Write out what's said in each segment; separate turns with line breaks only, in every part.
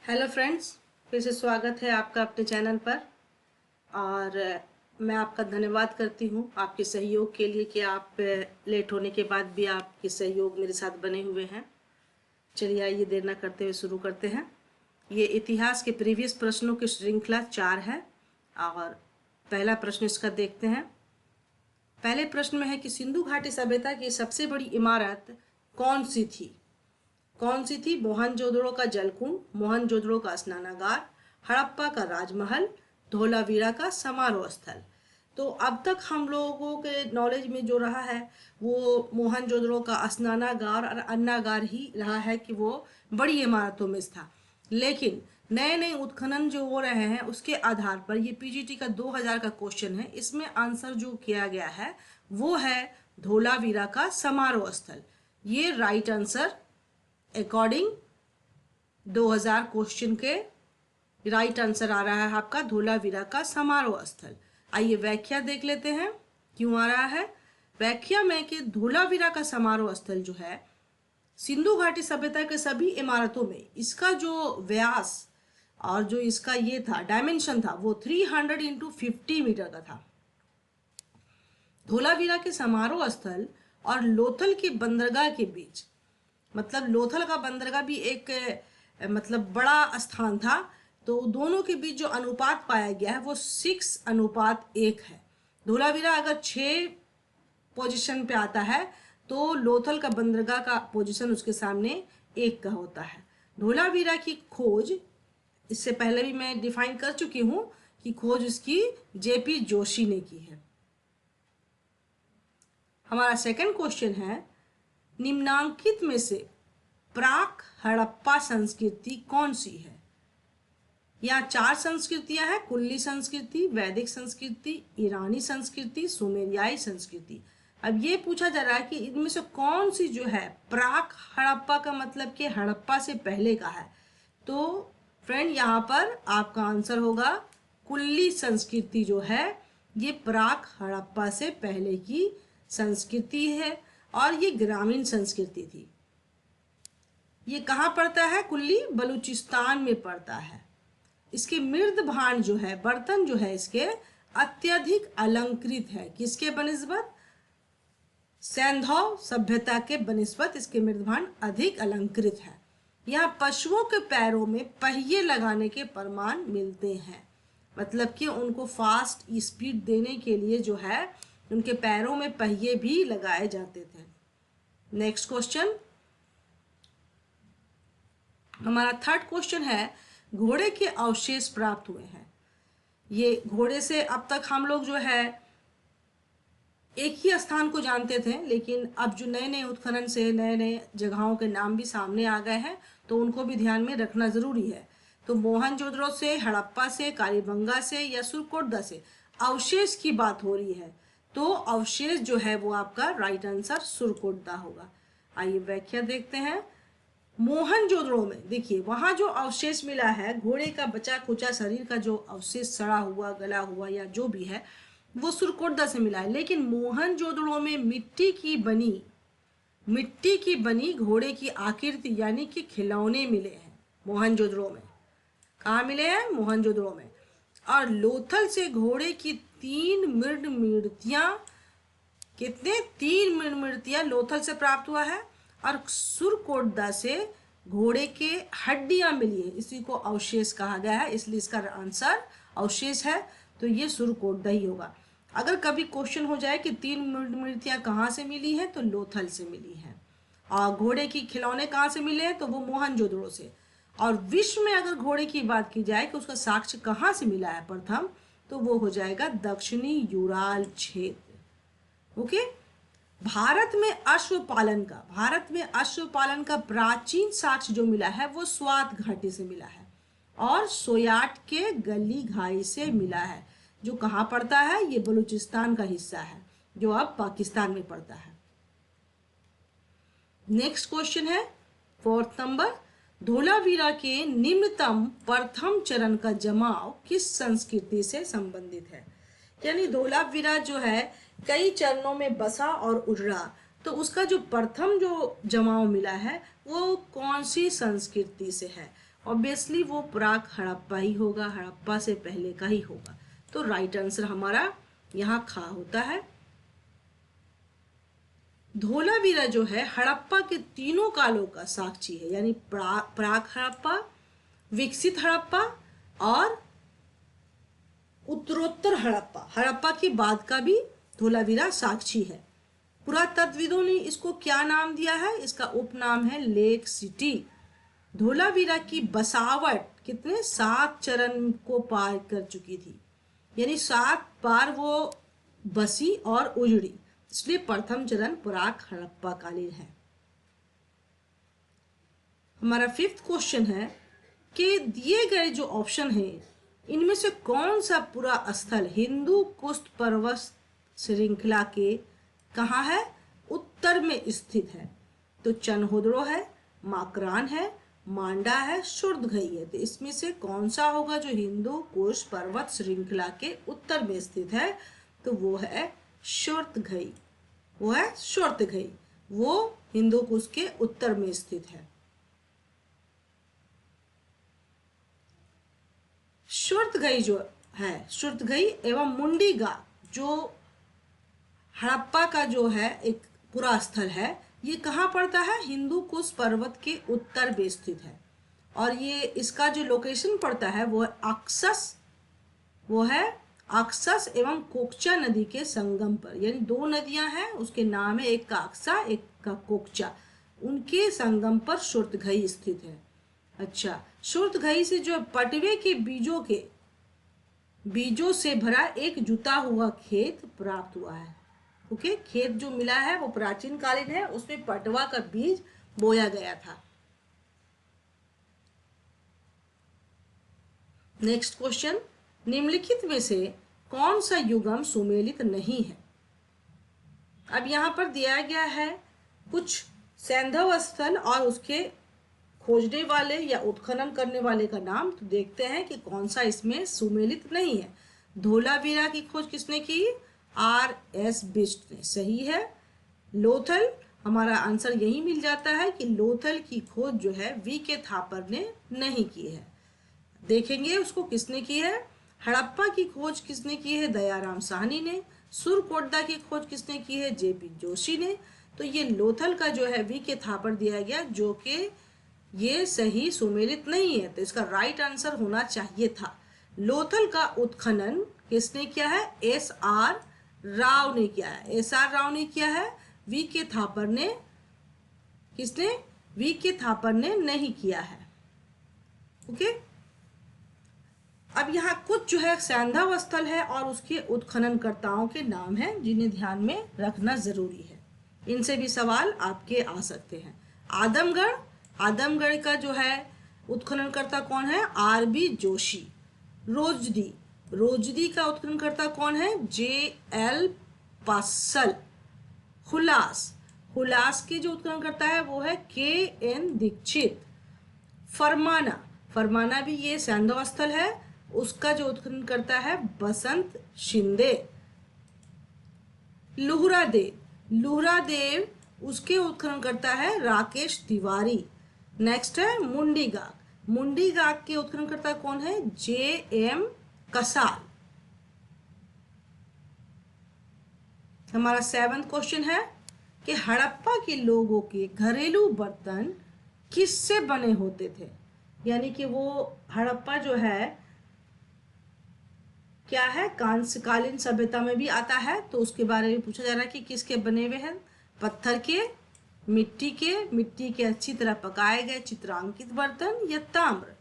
Hello friends, फिर से स्वागत है आपका अपने चैनल पर। और मैं आपका धन्यवाद करती हूँ आपके सहयोग के लिए कि आप लेट होने के बाद भी आपके सहयोग मेरे साथ बने हुए हैं। चलिए आइए देर न करते हुए शुरू करते हैं। ये इतिहास के प्रीवियस प्रश्नों की श्रृंखला 4 है और पहला प्रश्न इसका देखते हैं। पहले प्रश्न में है कि सिंधु घाटी सभ्यता की सबसे बड़ी इमारत कौन सी थी? कौन सी थी? मोहनजोदड़ो का जलकुंड, मोहनजोदड़ो का स्नानागार, हड़प्पा का राजमहल, धोलावीरा का समारोह स्थल। तो अब तक हम लोगों के नॉलेज में जो रहा है वो मोहनजोदड़ो का स्नानागार और अन्नागार ही रहा है कि वो बड़ी इमारतों में था। लेकिन नए नए उत्खनन जो हो रहे हैं उसके आधार पर ये पीजीटी का 2000 का क्वेश्चन है। इसमें आंसर जो किया गया है वो है धोलावीरा का समारोह स्थल। ये राइट आंसर अकॉर्डिंग 2000 क्वेश्चन के राइट आंसर आ रहा है आपका धोलावीरा का समारोह स्थल। आइए व्याख्या देख लेते हैं क्यों आ रहा है। व्याख्या में कि धोलावीरा का समारोह स्थल जो है सिंधु घाटी सभ्यता के सभी इमारतों में इसका जो व्यास और जो इसका ये था डायमेंशन था वो 300 इंटू 50 मीटर का था। धोलावीरा के समारोह स्थल और लोथल के बंदरगाह के बीच, मतलब लोथल का बंदरगाह भी एक मतलब बड़ा स्थान था, तो दोनों के बीच जो अनुपात पाया गया है वो 6:1 है। धोलावीरा अगर 6 पोजीशन पे आता है तो लोथल का बंदरगाह का पोजीशन उसके सामने 1 का होता है। धोलावीरा की खोज इससे पहले भी मैं डिफाइन कर चुकी हूँ कि खोज उसकी जेपी जोशी ने की है। हमारा सेकंड क्वेश्चन है, निम्नांकित में से प्राक हड़प्पा संस्कृति कौन सी है? यहाँ 4 संस्कृतियां हैं, कुल्ली संस्कृति, वैदिक संस्कृति, ईरानी संस्कृति, सुमेरियाई संस्कृति। अब ये पूछा जा रहा है कि इनमें से कौन सी जो है प्राक हड़प्पा का मतलब कि हड़प्पा से पहले का है। तो फ्रेंड यहाँ पर आपका आंसर होगा कुल्ली संस्कृति जो है ये प्राक हड़प्पा से पहले की संस्कृति है और ये ग्रामीण संस्कृति थी। ये कहाँ पड़ता है? कुल्ली बलूचिस्तान में पड़ता है। इसके मृद भांड जो है, बर्तन जो है इसके अत्यधिक अलंकृत है। किसके बनिस्बत? सैंधव सभ्यता के बनिस्बत इसके मृद भांड अधिक अलंकृत है। यहाँ पशुओं के पैरों में पहिए लगाने के प्रमाण मिलते हैं, मतलब कि उनको फास्ट स्पीड देने के लिए जो है उनके पैरों में पहिए भी लगाए जाते थे। नेक्स्ट क्वेश्चन, हमारा थर्ड क्वेश्चन है, घोड़े के अवशेष प्राप्त हुए हैं। ये घोड़े से अब तक हम लोग जो है एक ही स्थान को जानते थे, लेकिन अब जो नए नए उत्खनन से नए नए जगहों के नाम भी सामने आ गए हैं तो उनको भी ध्यान में रखना जरूरी है। तो मोहनजोदड़ो से, हड़प्पा से, कालीबंगा से या सुरकोटदा से अवशेष की बात हो रही है, तो अवशेष जो है वो आपका राइट आंसर सुरकोटदा होगा। आइए व्याख्या देखते हैं। मोहनजोदड़ो में देखिए वहां जो अवशेष मिला है, घोड़े का बचा खुचा शरीर का जो अवशेष सड़ा हुआ, गला हुआ या जो भी है वो सुरकोटदा से मिला है। लेकिन मोहनजोदड़ो में मिट्टी की बनी घोड़े की आकृति यानी कि खिलौने मिले हैं। मोहनजोदड़ो में कहाँ मिले हैं? मोहनजोदड़ो में। और लोथल से घोड़े की 3 मृद मूर्तियां, कितने? 3 मृद मूर्तियां लोथल से प्राप्त हुआ है। और सुरकोटदा से घोड़े के हड्डियां मिली है, इसी को अवशेष कहा गया है, इसलिए इसका आंसर अवशेष है, तो ये सुरकोटदा ही होगा। अगर कभी क्वेश्चन हो जाए कि 3 मूर्तियां कहाँ से मिली है, तो लोथल से मिली है। और घोड़े की खिलौने कहाँ से मिले हैं, तो वो मोहनजोदड़ो से। और विश्व में अगर घोड़े की बात की जाए कि उसका साक्ष्य कहाँ से मिला है प्रथम, तो वो हो जाएगा दक्षिणी यूराल क्षेत्र। ओके। भारत में अश्व पालन का प्राचीन साक्ष्य जो मिला है वो स्वात घाटी से मिला है और सोयाट के गली घाई से मिला है, जो कहाँ पड़ता है? ये बलूचिस्तान का हिस्सा है जो अब पाकिस्तान में पड़ता है। नेक्स्ट क्वेश्चन है 4th नंबर, धोलावीरा के निम्नतम प्रथम चरण का जमाव किस संस्कृति से संबंधित है? यानी धोलावीरा जो है कई चरणों में बसा और उजड़ा, तो उसका जो प्रथम जो जमाव मिला है वो कौन सी संस्कृति से है? ऑब्वियसली वो प्राक हड़प्पा ही होगा, हड़प्पा से पहले का ही होगा। तो राइट आंसर हमारा यहाँ खा होता है। धोलावीरा जो है हड़प्पा के तीनों कालों का साक्षी है, यानी प्राक हड़प्पा, विकसित हड़प्पा और उत्तरोत्तर हड़प्पा, हड़प्पा के बाद का भी धोलावीरा साक्षी है। पुरातत्वविदों ने इसको क्या नाम दिया है? इसका उपनाम है लेक सिटी। धोलावीरा की बसावट कितने 7 चरण को पार कर चुकी थी, यानी 7 बार वो बसी और उजड़ी, इसलिए प्रथम चरण प्राक हड़प्पा कालीन है। हमारा 5th क्वेश्चन है कि दिए गए जो ऑप्शन है इनमें से कौन सा पूरा स्थल हिंदू कुश पर्वत श्रृंखला के कहाँ है? उत्तर में स्थित है। तो चनहोदड़ो है, माकरान है, मांडा है, शुर्दघई है। तो इसमें से कौन सा होगा जो हिंदू कुश पर्वत श्रृंखला के उत्तर में स्थित है? तो वो है शुर्दघई, वो है शुर्दघई, वो हिंदू कुश के उत्तर में स्थित है। शुर्दघई जो है, शुर्दघई एवं मुंडीगा जो हड़प्पा का जो है एक पूरा स्थल है, ये कहाँ पड़ता है? हिंदू कुश पर्वत के उत्तर में स्थित है। और ये इसका जो लोकेशन पड़ता है वो है अक्सस, वो है अक्सस एवं कोकचा नदी के संगम पर, यानी 2 नदियां हैं, उसके नाम है, एक का अक्सा एक का कोकचा, उनके संगम पर शुर्दघई स्थित है। अच्छा, शुर्दघई से जो पटवे के बीजों से भरा एक जुता हुआ खेत प्राप्त हुआ है। ओके, खेत जो मिला है वो प्राचीन कालीन है, उसमें पटवा का बीज बोया गया था। नेक्स्ट क्वेश्चन, निम्नलिखित में से कौन सा युगम सुमेलित नहीं है? अब यहाँ पर दिया गया है कुछ सैंधव स्थल और उसके खोजने वाले या उत्खनन करने वाले का नाम। तो देखते हैं कि कौन सा इसमें सुमेलित नहीं है। धोलावीरा की खोज किसने की? R.S. बिष्ट ने, सही है। लोथल, हमारा आंसर यही मिल जाता है कि लोथल की खोज जो है V.K. थापर ने नहीं की है। देखेंगे उसको किसने की है। हड़प्पा की खोज किसने की है? दयाराम साहनी ने। सुरकोटदा की खोज किसने की है? J.P. जोशी ने। तो ये लोथल का जो है V.K. थापर दिया गया, जो कि ये सही सुमेलित नहीं है। तो इसका राइट आंसर होना चाहिए था। लोथल का उत्खनन किसने किया है? S.R. राव ने किया है। S.R. राव ने किया है, V.K. थापर ने, किसने? V.K. थापर ने नहीं किया है। ओके, अब यहाँ कुछ जो है सैंधव स्थल है और उसके उत्खननकर्ताओं के नाम हैं जिन्हें ध्यान में रखना जरूरी है। इनसे भी सवाल आपके आ सकते हैं। आदमगढ़, आदमगढ़ का जो है उत्खननकर्ता कौन है? R.B. जोशी। रोजदी, रोजदी का उत्खननकर्ता कौन है? J.L. पासल। हुलास, हुलास के जो उत्खननकर्ता है वो है K.N. दीक्षित। फरमाना, फरमाना भी ये सैंधव स्थल है, उसका जो उत्खननकर्ता है बसंत शिंदे। लुहरादेव, लुहरादेव उसके उत्खननकर्ता है राकेश तिवारी। नेक्स्ट है मुंडीगाग, मुंडीगाग के उत्खननकर्ता कौन है? J.M. कसाल। हमारा 7th क्वेश्चन है कि हड़प्पा के लोगों के घरेलू बर्तन किससे बने होते थे? यानी कि वो हड़प्पा जो है क्या है, कांस्यकालीन सभ्यता में भी आता है, तो उसके बारे में पूछा जा रहा है कि किसके बने हुए हैं? पत्थर के, मिट्टी के अच्छी तरह पकाए गए चित्रांकित बर्तन या ताम्र?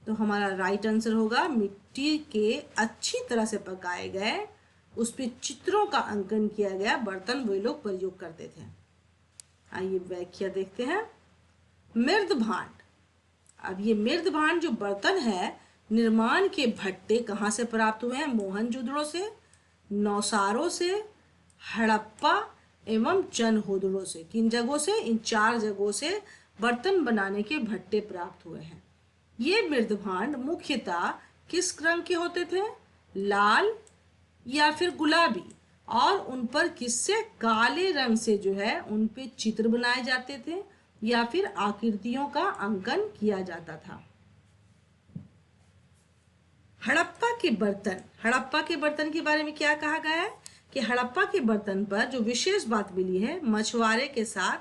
तो हमारा राइट आंसर होगा मिट्टी के अच्छी तरह से पकाए गए, उस पर चित्रों का अंकन किया गया बर्तन वे लोग प्रयोग करते थे। आइए व्याख्या देखते हैं। मृद भांड, अब ये मृद भांड जो बर्तन है, निर्माण के भट्टे कहाँ से प्राप्त हुए हैं? मोहनजोदड़ो से, नौसारों से, हड़प्पा एवं चनहोदड़ो से। किन जगहों से? इन 4 जगहों से बर्तन बनाने के भट्टे प्राप्त हुए हैं। ये मृद भांड मुख्यतः किस रंग के होते थे? लाल या फिर गुलाबी, और उन पर किससे? काले रंग से जो है उन पे चित्र बनाए जाते थे। या फिर आकृतियों का अंकन किया जाता था। हड़प्पा के बर्तन के बारे में क्या कहा गया है कि हड़प्पा के बर्तन पर जो विशेष बात मिली है, मछुआरे के साथ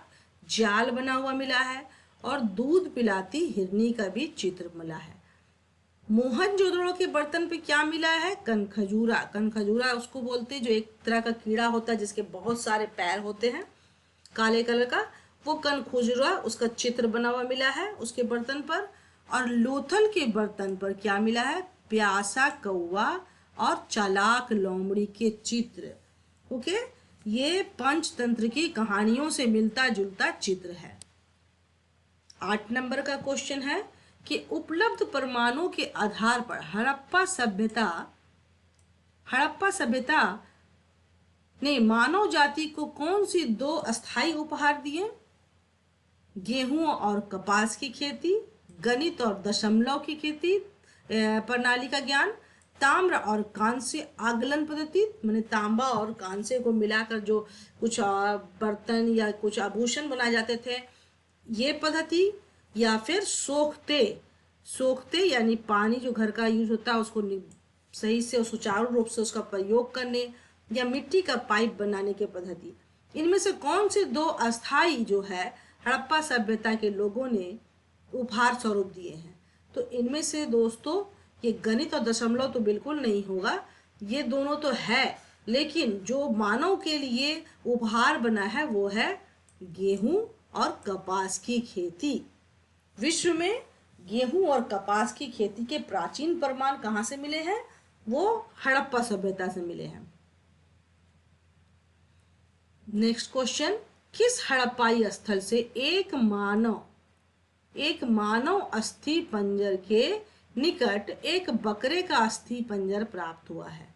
जाल बना हुआ मिला है और दूध पिलाती हिरनी का भी चित्र मिला है। मोहनजोदड़ो के बर्तन पे क्या मिला है? कनखजूरा उसको बोलते हैं, जो एक तरह का कीड़ा होता है जिसके बहुत सारे पैर होते हैं काले कलर का, वो कनखजूरा, उसका चित्र बना हुआ मिला है उसके बर्तन पर। और लोथल के बर्तन पर क्या मिला है? प्यासा कौवा और चालाक लोमड़ी के चित्र। ओके, ये पंचतंत्र की कहानियों से मिलता जुलता चित्र है। 8 नंबर का क्वेश्चन है कि उपलब्ध प्रमाणों के आधार पर हड़प्पा सभ्यता ने मानव जाति को कौन सी 2 अस्थायी उपहार दिए? गेहूं और कपास की खेती, गणित और दशमलव की खेती प्रणाली का ज्ञान, ताम्र और कांस्य आगलन पद्धति, माने तांबा और कांस्य को मिलाकर जो कुछ बर्तन या कुछ आभूषण बनाए जाते थे, ये पद्धति, या फिर सोखते यानी पानी जो घर का यूज होता है उसको सही से सुचारू रूप से उसका प्रयोग करने, या मिट्टी का पाइप बनाने की पद्धति। इनमें से कौन से 2 अस्थाई जो है हड़प्पा सभ्यता के लोगों ने उपहार स्वरूप दिए हैं? तो इनमें से दोस्तों ये गणित और दशमलव तो बिल्कुल नहीं होगा, ये दोनों तो है, लेकिन जो मानव के लिए उपहार बना है वो है गेहूं और कपास की खेती। विश्व में गेहूं और कपास की खेती के प्राचीन प्रमाण कहाँ से मिले हैं? वो हड़प्पा सभ्यता से मिले हैं। नेक्स्ट क्वेश्चन, किस हड़प्पाई स्थल से एक मानव अस्थि पंजर के निकट एक बकरे का अस्थि पंजर प्राप्त हुआ है?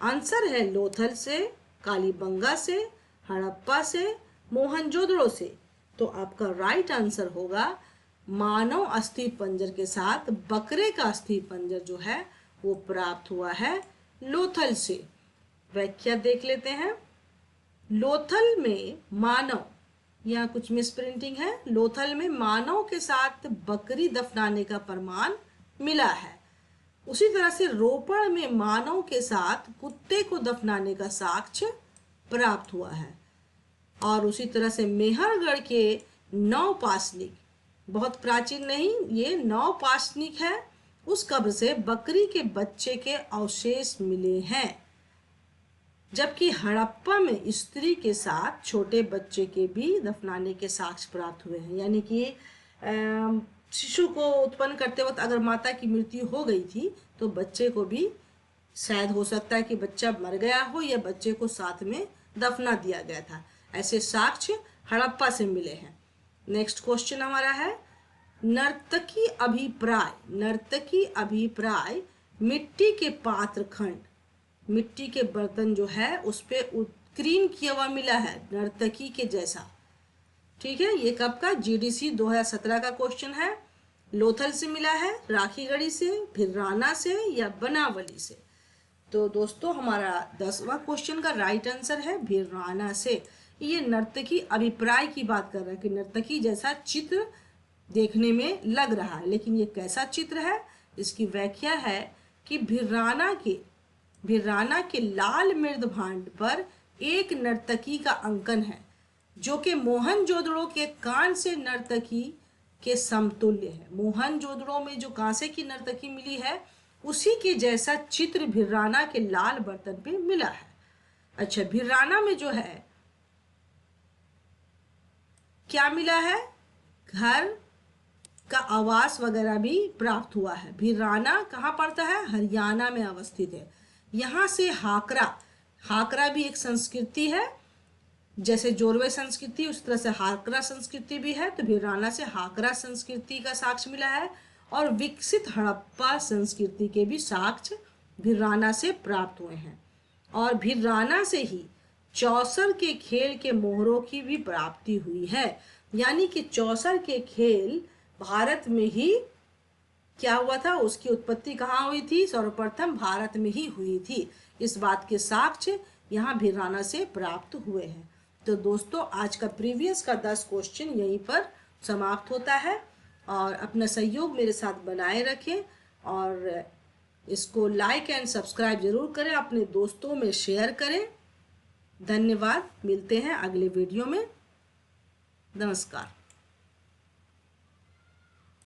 आंसर है लोथल से, कालीबंगा से, हड़प्पा से, मोहनजोदड़ो से। तो आपका राइट आंसर होगा मानव अस्थि पंजर के साथ बकरे का अस्थि पंजर जो है वो प्राप्त हुआ है लोथल से। व्याख्या देख लेते हैं। लोथल में मानव, यहाँ कुछ मिसप्रिंटिंग है, लोथल में मानव के साथ बकरी दफनाने का प्रमाण मिला है। उसी तरह से रोपड़ में मानव के साथ कुत्ते को दफनाने का साक्ष्य प्राप्त हुआ है। और उसी तरह से मेहरगढ़ के नवपाषाणिक, बहुत प्राचीन नहीं, ये नवपाषाणिक है, उस कब्र से बकरी के बच्चे के अवशेष मिले हैं। जबकि हड़प्पा में स्त्री के साथ छोटे बच्चे के भी दफनाने के साक्ष्य प्राप्त हुए हैं। यानी कि शिशु को उत्पन्न करते वक्त अगर माता की मृत्यु हो गई थी तो बच्चे को भी शायद हो सकता है कि बच्चा मर गया हो या बच्चे को साथ में दफना दिया गया था। ऐसे साक्ष्य हड़प्पा से मिले हैं। नेक्स्ट क्वेश्चन हमारा है नर्तकी अभिप्राय मिट्टी के पात्र खंड, मिट्टी के बर्तन जो है उस पे उत्कीर्ण किया हुआ मिला है नर्तकी के जैसा। ठीक है, ये कब का? जीडीसी 2017 का क्वेश्चन है। लोथल से मिला है, राखीगढ़ी से, भिराना से या बनावली से। तो दोस्तों हमारा 10वां क्वेश्चन का राइट आंसर है भिराना से। ये नर्तकी अभिप्राय की बात कर रहा है कि नर्तकी जैसा चित्र देखने में लग रहा है, लेकिन ये कैसा चित्र है? इसकी व्याख्या है कि भिराना के लाल मृद भांड पर एक नर्तकी का अंकन है जो कि मोहनजोदड़ो के कांस्य नर्तकी के समतुल्य है। मोहनजोदड़ो में जो कांसे की नर्तकी मिली है उसी के जैसा चित्र भिराना के लाल बर्तन पे मिला है। अच्छा, भिराना में जो है क्या मिला है? घर का आवास वगैरह भी प्राप्त हुआ है। भिराना कहाँ पड़ता है? हरियाणा में अवस्थित है। यहाँ से हाकरा भी एक संस्कृति है, जैसे जोरवे संस्कृति उस तरह से हाकरा संस्कृति भी है। तो भिराना से हाकरा संस्कृति का साक्ष्य मिला है और विकसित हड़प्पा संस्कृति के भी साक्ष्य भिराना से प्राप्त हुए हैं। और भिराना से ही चौसर के खेल के मोहरों की भी प्राप्ति हुई है। यानी कि चौसर के खेल भारत में ही क्या हुआ था, उसकी उत्पत्ति कहाँ हुई थी? सर्वप्रथम भारत में ही हुई थी। इस बात के साक्ष्य यहाँ भिराना से प्राप्त हुए हैं। तो दोस्तों आज का प्रीवियस का 10 क्वेश्चन यहीं पर समाप्त होता है। और अपना सहयोग मेरे साथ बनाए रखें और इसको लाइक एंड सब्सक्राइब जरूर करें, अपने दोस्तों में शेयर करें। धन्यवाद। मिलते हैं अगले वीडियो में। नमस्कार।